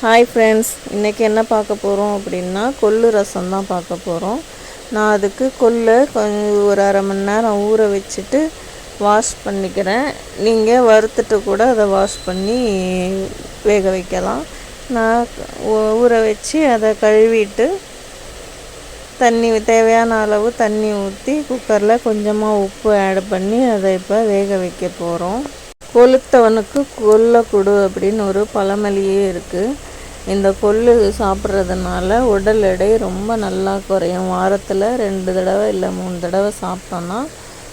Hi friends, இன்றைக்கி என்ன பார்க்க போகிறோம் அப்படின்னா கொள்ளு ரசம் தான் பார்க்க போகிறோம். நான் அதுக்கு கொள்ளை கொஞ்சம் ஒரு அரை மணி நேரம் ஊற வச்சுட்டு வாஷ் பண்ணிக்கிறேன். நீங்கள் வறுத்துட்டு கூட அதை வாஷ் பண்ணி வேக வைக்கலாம். நான் ஊற வச்சு அதை கழுவிட்டு தண்ணி தேவையான அளவு தண்ணி ஊற்றி குக்கரில் கொஞ்சமாக உப்பு ஆட் பண்ணி அதை இப்போ வேக வைக்க போகிறோம். கொளுத்தவனுக்கு கொல்லை கொடு அப்படின்னு ஒரு பழமொழியே இருக்குது. இந்த கொள்ளு சாப்பிட்றதுனால உடல் எடை ரொம்ப நல்லா குறையும். வாரத்தில் 2 தடவை இல்லை 3 தடவை சாப்பிட்டோன்னா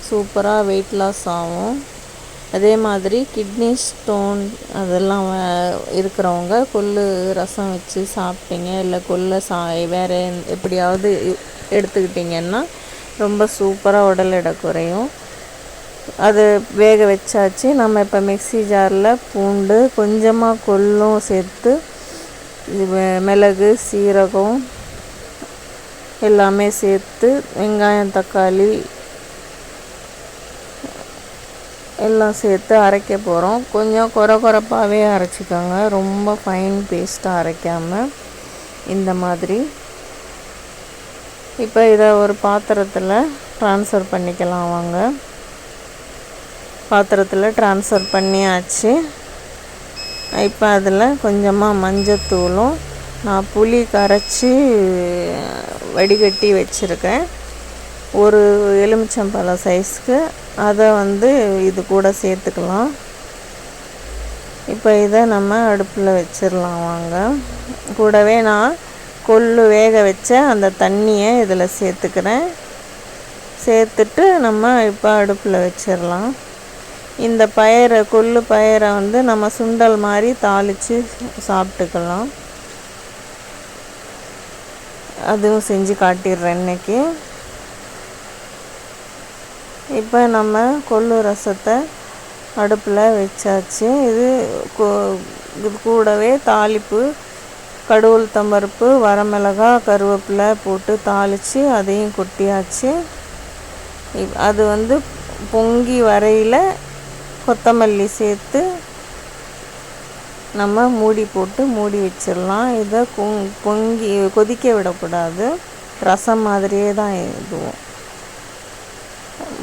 சூப்பராக வெயிட் லாஸ் ஆகும். அதே மாதிரி கிட்னி ஸ்டோன் அதெல்லாம் இருக்கிறவங்க கொள்ளு ரசம் வச்சு சாப்பிட்டீங்க, இல்லை கொள்ளை வேறு எப்படியாவது எடுத்துக்கிட்டிங்கன்னா ரொம்ப சூப்பராக உடல் எடை குறையும். அது வேக வச்சாச்சு. நம்ம இப்போ மிக்ஸி ஜாரில் பூண்டு கொஞ்சமாக கொள்ளும் சேர்த்து மிளகு சீரகம் எல்லாமே சேர்த்து வெங்காயம் தக்காளி எல்லாம் சேர்த்து அரைக்க போகிறோம். கொஞ்சம் கொரப்பாகவே அரைச்சிக்கோங்க, ரொம்ப ஃபைன் பேஸ்ட்டாக அரைக்காமல் இந்த மாதிரி. இப்போ இதை ஒரு பாத்திரத்தில் ட்ரான்ஸ்ஃபர் பண்ணிக்கலாம். வாங்க, பாத்திரத்தில் ட்ரான்ஸ்ஃபர் பண்ணியாச்சு. இப்போ அதில் கொஞ்சமாக மஞ்சத்தூளும் நான் புளி கரைச்சி வடிகட்டி வச்சுருக்கேன், ஒரு எலுமிச்சம்பழம் சைஸ்க்கு, அதை இது கூட சேர்த்துக்கலாம். இப்போ இதை நம்ம அடுப்பில் வச்சிடலாம். வாங்க, கூடவே நான் கொள்ளு வேக வச்ச அந்த தண்ணியை இதில் சேர்த்துக்கிறேன். சேர்த்துட்டு நம்ம இப்போ அடுப்பில் வச்சிடலாம். இந்த கொள்ளு பயிரை நம்ம சுண்டல் மாதிரி தாளித்து சாப்பிட்டுக்கலாம். அதுவும் செஞ்சு காட்டிடுறேன் இன்றைக்கி. இப்போ நம்ம கொள்ளு ரசத்தை அடுப்பில் வச்சாச்சு. இது கூடவே தாளிப்பு கடுகு உளுத்தம்பருப்பு வரமிளகாய் கருவேப்பிலை போட்டு தாளித்து அதையும் கொட்டியாச்சு. அது பொங்கி வரையில் கொத்தமல்லி சேர்த்து நம்ம மூடி போட்டு மூடி வச்சிடலாம். இதை பொங்கி கொதிக்க விடக்கூடாது, ரசம் மாதிரியே தான் இதுவும்.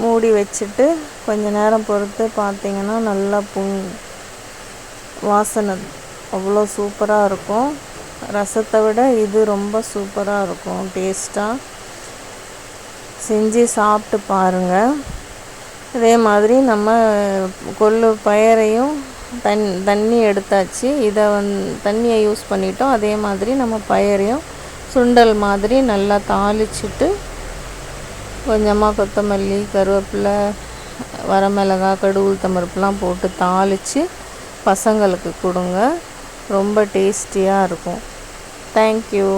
மூடி வச்சுட்டு கொஞ்ச நேரம் பொறுத்து பார்த்திங்கன்னா நல்லா வாசனை அவ்வளோ சூப்பராக இருக்கும். ரசத்தை விட இது ரொம்ப சூப்பராக இருக்கும், டேஸ்ட்டாக. செஞ்சு சாப்பிட்டு பாருங்கள். அதே மாதிரி நம்ம கொள்ளு பயிரையும் தண்ணி எடுத்தாச்சு. இதை தண்ணியை யூஸ் பண்ணிட்டோம். அதே மாதிரி நம்ம பயிரையும் சுண்டல் மாதிரி நல்லா தாளிச்சிட்டு கொஞ்சமாக கொத்தமல்லி கருவேப்பிலை வரமிளகாய் கடுகு உளுத்தம்பருப்புலாம் போட்டு தாளித்து பசங்களுக்கு கொடுங்க, ரொம்ப டேஸ்டியாக இருக்கும். தேங்க்யூ.